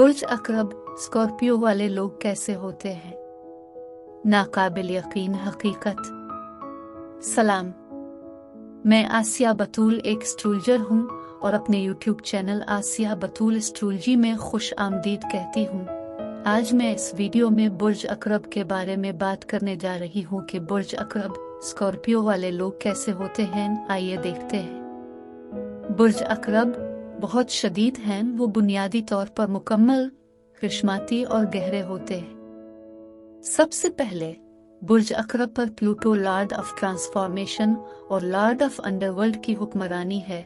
बुर्ज अकरब Scorpio वाले लोग कैसे होते हैं? नाकाबिल यकीन हकीकत। सलाम, मैं आसिया बतूल एक एस्ट्रोलॉजर हूँ और अपने यूट्यूब चैनल आसिया बतूल एस्ट्रोलॉजी में खुश आमदीद कहती हूँ। आज मैं इस वीडियो में बुर्ज अकरब के बारे में बात करने जा रही हूँ कि बुर्ज अकरब स्कॉर्पियो वाले लोग कैसे होते हैं। आइए देखते हैं। बुर्ज अकरब बहुत शदीद हैं। वो बुनियादी तौर पर मुकम्मल, किस्मती और गहरे होते हैं। सबसे पहले बुर्ज अकरब पर प्लूटो लॉर्ड ऑफ ट्रांसफॉर्मेशन और लॉर्ड ऑफ अंडरवर्ल्ड की हुक्मरानी है।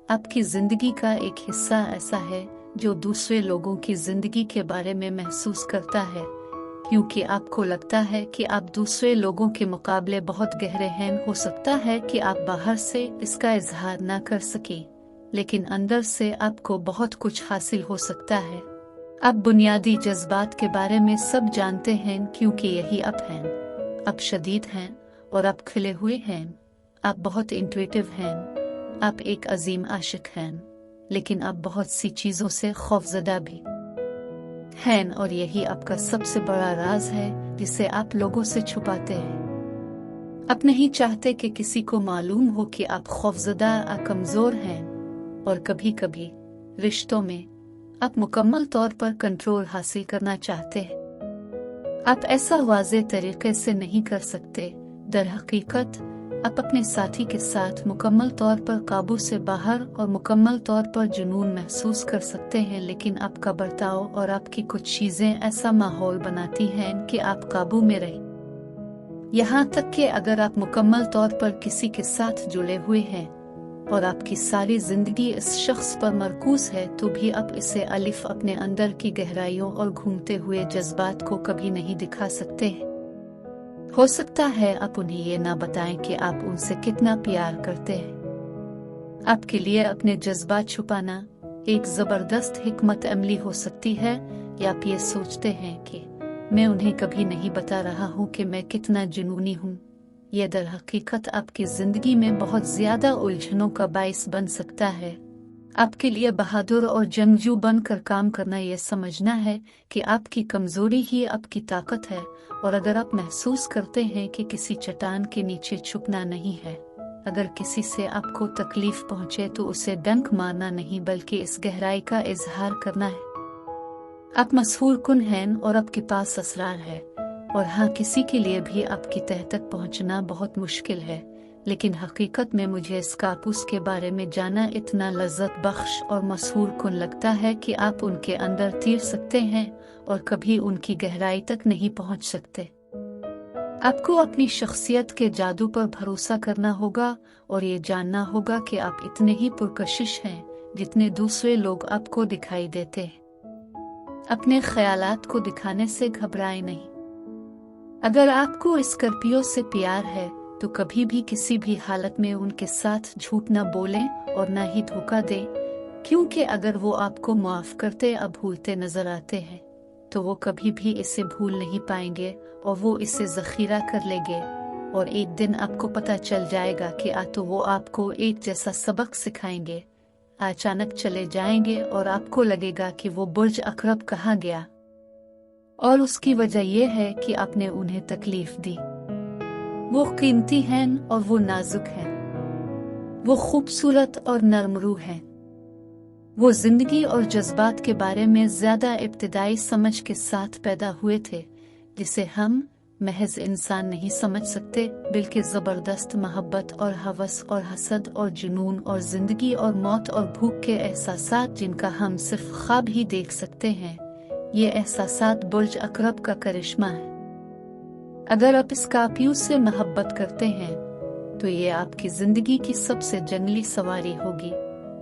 आपकी जिंदगी का एक हिस्सा ऐसा है जो दूसरे लोगों की जिंदगी के बारे में महसूस करता है, क्योंकि आपको लगता है कि आप दूसरे लोगों के मुकाबले बहुत गहरे हैं। हो सकता है कि आप बाहर से इसका इजहार न कर सकें, लेकिन अंदर से आपको बहुत कुछ हासिल हो सकता है। आप बुनियादी जज्बात के बारे में सब जानते हैं, क्योंकि यही आप हैं। आप शदीद हैं और आप खिले हुए हैं। आप बहुत इंट्यूटिव हैं। आप एक अजीम आशिक हैं, लेकिन आप बहुत सी चीजों से खौफजदा भी हैं, और यही आपका सबसे बड़ा राज है जिसे आप लोगों से छुपाते हैं। आप नहीं चाहते कि किसी को मालूम हो कि आप खौफजदा और कमजोर हैं, और कभी कभी रिश्तों में आप मुकम्मल तौर पर कंट्रोल हासिल करना चाहते हैं। आप ऐसा वाज़े तरीके से नहीं कर सकते। दर हकीकत आप अपने साथी के साथ मुकम्मल तौर पर काबू से बाहर और मुकम्मल तौर पर जुनून महसूस कर सकते हैं, लेकिन आपका बर्ताव और आपकी कुछ चीजें ऐसा माहौल बनाती हैं कि आप काबू में रहें। यहाँ तक कि अगर आप मुकम्मल तौर पर किसी के साथ जुड़े हुए हैं और आपकी सारी जिंदगी इस शख्स पर मरकूज है, तो भी आप इसे अलिफ अपने अंदर की गहराइयों और घूमते हुए जज्बात को कभी नहीं दिखा सकते। हो सकता है आप उन्हें ये ना बताएं कि आप उनसे कितना प्यार करते हैं। आपके लिए अपने जज्बात छुपाना एक जबरदस्त हिकमत अमली हो सकती है, या आप ये सोचते हैं कि मैं उन्हें कभी नहीं बता रहा हूँ कि मैं कितना जुनूनी हूँ। यह दर हकीकत आपकी जिंदगी में बहुत ज्यादा उलझनों का बाइस बन सकता है। आपके लिए बहादुर और जंगजू बनकर काम करना यह समझना है कि आपकी कमजोरी ही आपकी ताकत है, और अगर आप महसूस करते हैं कि किसी चट्टान के नीचे छुपना नहीं है, अगर किसी से आपको तकलीफ पहुंचे तो उसे डंक मारना नहीं बल्कि इस गहराई का इजहार करना है। आप मशहूर कुन हैं और आपके पास असरार है, और हाँ, किसी के लिए भी आपकी तह तक पहुंचना बहुत मुश्किल है, लेकिन हकीकत में मुझे इस कापूस के बारे में जाना इतना लज्जत बख्श और मशहूर कुन लगता है कि आप उनके अंदर तीर सकते हैं और कभी उनकी गहराई तक नहीं पहुंच सकते। आपको अपनी शख्सियत के जादू पर भरोसा करना होगा और ये जानना होगा कि आप इतने ही पुरकशिश हैं जितने दूसरे लोग आपको दिखाई देते हैं। अपने ख्यालात को दिखाने से घबराएं नहीं। अगर आपको स्कॉर्पियो से प्यार है तो कभी भी किसी भी हालत में उनके साथ झूठ न बोलें और न ही धोखा दें, क्योंकि अगर वो आपको माफ करते या भूलते नजर आते हैं तो वो कभी भी इसे भूल नहीं पाएंगे और वो इसे जखीरा कर लेंगे, और एक दिन आपको पता चल जाएगा कि तो वो आपको एक जैसा सबक सिखाएंगे, अचानक चले जाएंगे और आपको लगेगा कि वो बुर्ज अकरब कहाँ गया, और उसकी वजह यह है कि आपने उन्हें तकलीफ दी। वो कीमती हैं और वो नाजुक हैं। वो खूबसूरत और नरम रूह हैं। वो जिंदगी और जज्बात के बारे में ज्यादा इब्तिदाई समझ के साथ पैदा हुए थे, जिसे हम महज इंसान नहीं समझ सकते, बल्कि जबरदस्त मोहब्बत और हवस और हसद और जुनून और जिंदगी और मौत और भूख के एहसासात जिनका हम सिर्फ ख्वाब ही देख सकते हैं। ये एहसासात बुर्ज अकरब का करिश्मा है। अगर आप स्कॉर्पियो से मोहब्बत करते हैं तो ये आपकी जिंदगी की सबसे जंगली सवारी होगी।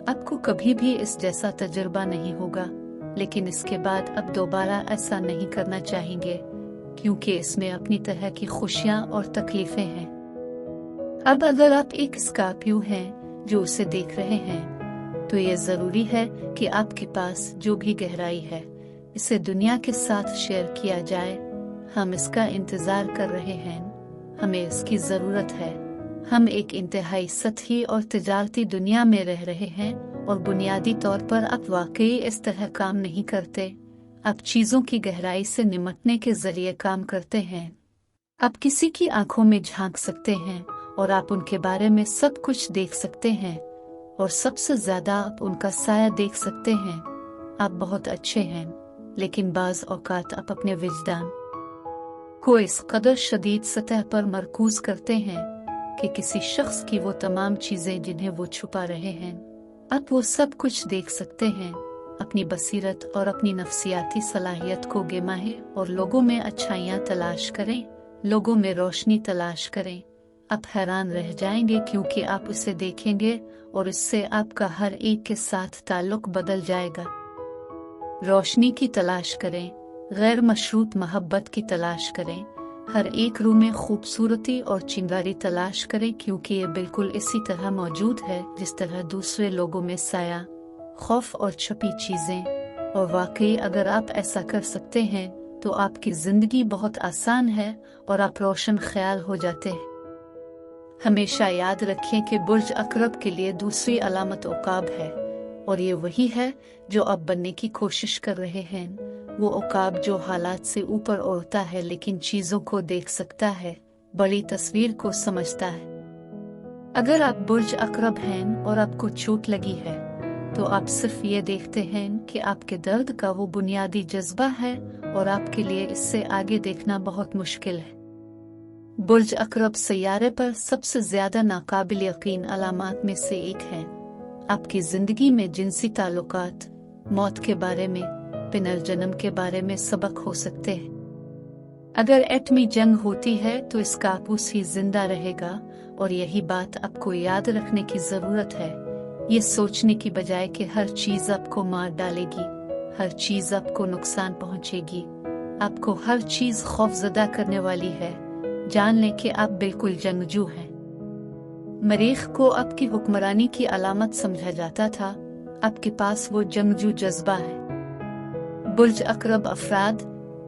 आपको कभी भी इस जैसा तजुर्बा नहीं होगा, लेकिन इसके बाद आप दोबारा ऐसा नहीं करना चाहेंगे, क्योंकि इसमें अपनी तरह की खुशियां और तकलीफें हैं। अब अगर आप एक स्कॉर्पियो हैं जो उसे देख रहे हैं, तो ये जरूरी है कि आपके पास जो भी गहराई है इसे दुनिया के साथ शेयर किया जाए। हम इसका इंतजार कर रहे हैं, हमें इसकी जरूरत है। हम एक इंतहाई सतही और तिजारती दुनिया में रह रहे हैं, और बुनियादी तौर पर आप वाकई इस तरह काम नहीं करते। आप चीजों की गहराई से निपटने के जरिए काम करते हैं। आप किसी की आंखों में झांक सकते हैं और आप उनके बारे में सब कुछ देख सकते हैं, और सबसे ज्यादा आप उनका साया देख सकते हैं। आप बहुत अच्छे हैं, लेकिन बाज औकात आप अपने विजदान को इस कदर शदीद सतह पर मरकूज करते हैं कि किसी शख्स की वो तमाम चीजें जिन्हें वो छुपा रहे हैं, आप वो सब कुछ देख सकते हैं। अपनी बसीरत और अपनी नफ्सियाती सलाहियत को गिमाएं और लोगों में अच्छाइयाँ तलाश करें, लोगों में रोशनी तलाश करें। आप हैरान रह जाएंगे क्योंकि आप उसे देखेंगे और इससे आपका हर एक के साथ ताल्लुक बदल जाएगा। रोशनी की तलाश करें, गैर मशरूत मोहब्बत की तलाश करें। हर एक रूह में खूबसूरती और चिंगारी तलाश करें, क्योंकि ये बिल्कुल इसी तरह मौजूद है जिस तरह दूसरे लोगों में साया, खौफ और छुपी चीजें। और वाकई अगर आप ऐसा कर सकते हैं तो आपकी जिंदगी बहुत आसान है और आप रोशन ख्याल हो जाते हैं। हमेशा याद रखें कि बुर्ज अकरब के लिए दूसरी अलामत उकाब है, और ये वही है जो आप बनने की कोशिश कर रहे हैं। वो उकाब जो हालात से ऊपर उड़ता है लेकिन चीजों को देख सकता है, बड़ी तस्वीर को समझता है। अगर आप बुर्ज अकरब हैं और आपको चोट लगी है तो आप सिर्फ ये देखते हैं कि आपके दर्द का वो बुनियादी जज्बा है और आपके लिए इससे आगे देखना बहुत मुश्किल है। बुर्ज अकरब सैयारे पर सबसे ज्यादा नाकाबिल यकीन अलामात में से एक है। आपकी जिंदगी में जिनसी ताल्लुकात, मौत के बारे में, पुनर्जन्म के बारे में सबक हो सकते हैं। अगर एटमी जंग होती है तो इसका काबूस ही जिंदा रहेगा, और यही बात आपको याद रखने की जरूरत है। ये सोचने की बजाय कि हर चीज आपको मार डालेगी, हर चीज आपको नुकसान पहुंचेगी, आपको हर चीज खौफजदा करने वाली है, जान लें कि आप बिल्कुल जंगजू हैं। मरीख को आपकी हुक्मरानी की अलामत समझा जाता था। आपके पास वो जंगजू जज्बा है। बुर्ज अकरब अफराद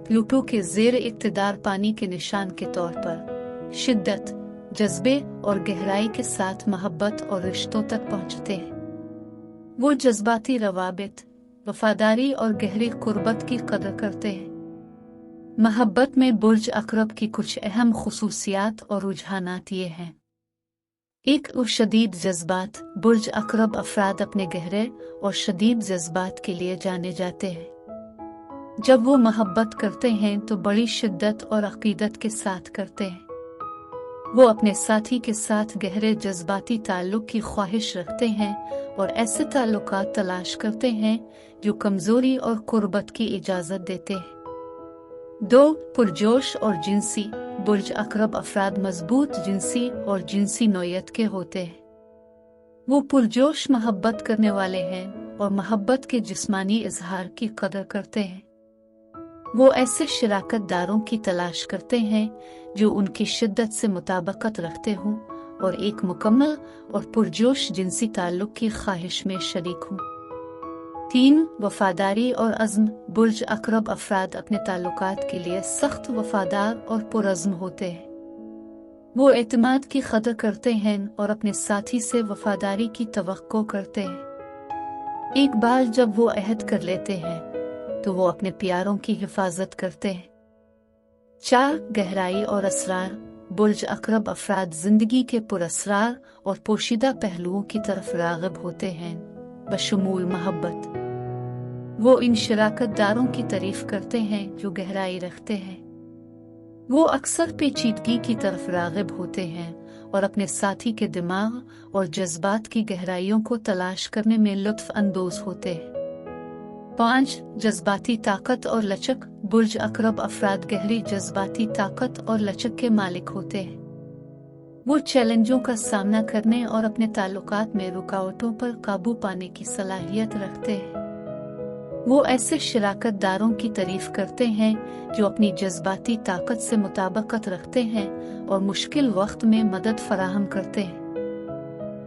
प्लूटो के ज़ेर इक़्तिदार पानी के निशान के तौर पर शिद्दत, जज्बे और गहराई के साथ मोहब्बत और रिश्तों तक पहुंचते हैं। वो जज्बाती रवाबित, वफादारी और गहरी कुर्बत की कदर करते हैं। मोहब्बत में बुर्ज अकरब की कुछ अहम खुसूसियात और रुझानात ये हैं। एक शदीद जज्बात। बुर्ज अकरब अफराद अपने गहरे और शदीद जज्बात के लिए जाने जाते हैं। जब वो मोहब्बत करते हैं तो बड़ी शिद्दत और अकीदत के साथ करते हैं। वो अपने साथी के साथ गहरे जज्बाती ताल्लुक की ख्वाहिश रखते हैं और ऐसे ताल्लुकात तलाश करते हैं जो कमजोरी और कुर्बत की इजाजत देते हैं। 2. पुरजोश और जिनसी। बुर्ज अकरब अफराद मजबूत जिनसी और जिनसी नोयत के होते हैं। वो पुरजोश मोहब्बत करने वाले हैं और मोहब्बत के जिस्मानी इजहार की कदर करते हैं। वो ऐसे शराकत दारों की तलाश करते हैं जो उनकी शिद्दत से मुताबकत रखते हों और एक मुकम्मल और पुरजोश जिनसी ताल्लुक की ख्वाहिश में शरीक हों। 3. वफादारी और अज़्म। बुर्ज अकरब अफराद अपने ताल्लुकात के लिए सख्त वफादार और पुरज़्म होते हैं। वो एतमाद की कदर करते हैं और अपने साथी से वफादारी की तवक्को करते हैं। एक बार जब वो अहद कर लेते हैं तो वो अपने प्यारों की हिफाजत करते हैं। 4. गहराई और असरार। बुर्ज अकरब अफराद जिंदगी के पुरअसरार और पोशीदा पहलुओं की तरफ राग़िब होते हैं, बशमूल मोहब्बत। वो इन शराकत दारों की तारीफ करते हैं जो गहराई रखते हैं। वो अक्सर पेचीदगी की तरफ राग़िब होते हैं और अपने साथी के दिमाग और जज्बात की गहराइयों को तलाश करने में लुत्फ अंदोज होते हैं। 5. जज्बाती ताकत और लचक। बुर्ज अकरब अफराद गहरी जज्बाती ताकत और लचक के मालिक होते हैं। वो चैलेंजों का सामना करने और अपने ताल्लुकात में रुकावटों पर काबू पाने की सलाहियत रखते हैं। वो ऐसे शराकत दारों की तारीफ करते हैं जो अपनी जज्बाती ताकत से मुताबकत रखते हैं और मुश्किल वक्त में मदद फराहम करते हैं।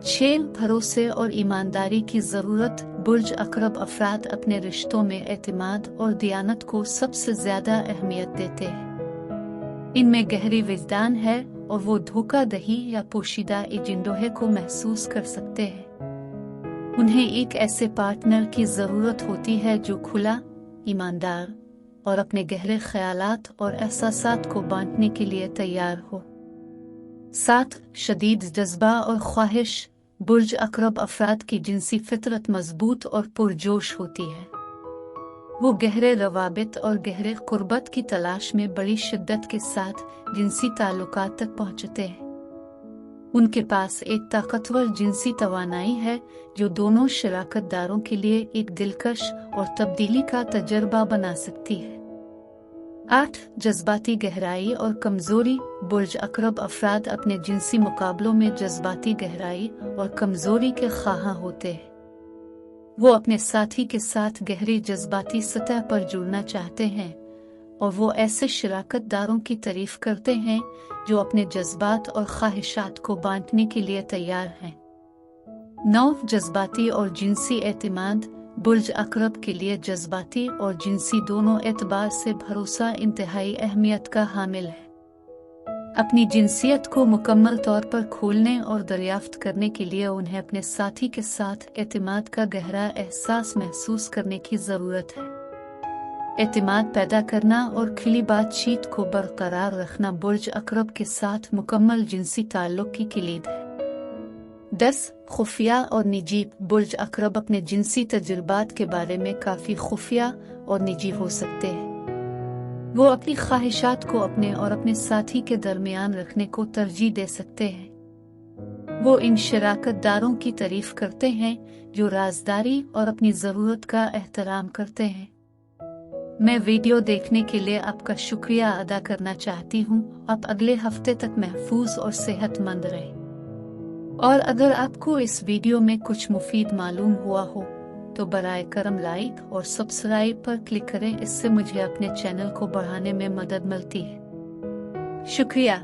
6. भरोसे और ईमानदारी की ज़रूरत। बुर्ज अकरब अफराद अपने रिश्तों में एतमाद और दियानत को सबसे ज्यादा अहमियत देते हैं। इनमें गहरी विजदान है और वो धोखाधड़ी या पोशीदा एजेंडों को महसूस कर सकते हैं। उन्हें एक ऐसे पार्टनर की जरूरत होती है जो खुला, ईमानदार और अपने गहरे ख्यालात और एहसासात को बांटने के लिए तैयार हो। 7 शदीद जज्बा और ख्वाहिश। बुर्ज अकरब अफराद की जिनसी फितरत मजबूत और पुरजोश होती है। वो गहरे रवाबित और गहरे कुर्बत की तलाश में बड़ी शिद्दत के साथ जिनसी ताल्लुकात तक पहुंचते हैं। उनके पास एक ताकतवर जिनसी तवानाई है जो दोनों शराकतदारों के लिए एक दिलकश और तब्दीली का तजर्बा बना सकती है। 8 जज्बाती गहराई और कमजोरी। बुर्ज अकरब अफराद अपने जिनसी मुकाबलों में जज्बाती गहराई और कमजोरी के ख्वाहां होते हैं। वो अपने साथी के साथ गहरी जज्बाती सतह पर जुड़ना चाहते हैं और वो ऐसे शराकतदारों की तारीफ करते हैं जो अपने जज्बात और ख्वाहिशात को बांटने के लिए तैयार हैं। 9 जज्बाती और जिनसी एतमाद। बुर्ज अकरब के लिए जज्बाती और जिनसी दोनों एतबार से भरोसा इंतहाई अहमियत का हामिल है। अपनी जिनसियत को मुकम्मल तौर पर खोलने और दरियाफ्त करने के लिए उन्हें अपने साथी के साथ एतमाद का गहरा एहसास महसूस करने की ज़रूरत है। एतमाद पैदा करना और खिली बातचीत को बरकरार रखना बुर्ज अकरब के साथ मुकम्मल जिनसी ताल्लुक की किलीद है। 10 खुफिया और निजी। बुर्ज अकरब अपने जिनसी तजुर्बात के बारे में काफ़ी खुफिया और निजी हो सकते हैं। वो अपनी ख्वाहिशात को अपने और अपने साथी के दरमियान रखने को तरजीह दे सकते हैं। वो इन शराकतदारों की तारीफ करते हैं जो राजदारी और अपनी ज़रूरत का एहतराम करते हैं। मैं वीडियो देखने के लिए आपका शुक्रिया अदा करना चाहती हूँ। आप अगले हफ्ते तक महफूज और सेहतमंद रहें। और अगर आपको इस वीडियो में कुछ मुफीद मालूम हुआ हो तो बराए करम लाइक और सब्सक्राइब पर क्लिक करें। इससे मुझे अपने चैनल को बढ़ाने में मदद मिलती है। शुक्रिया।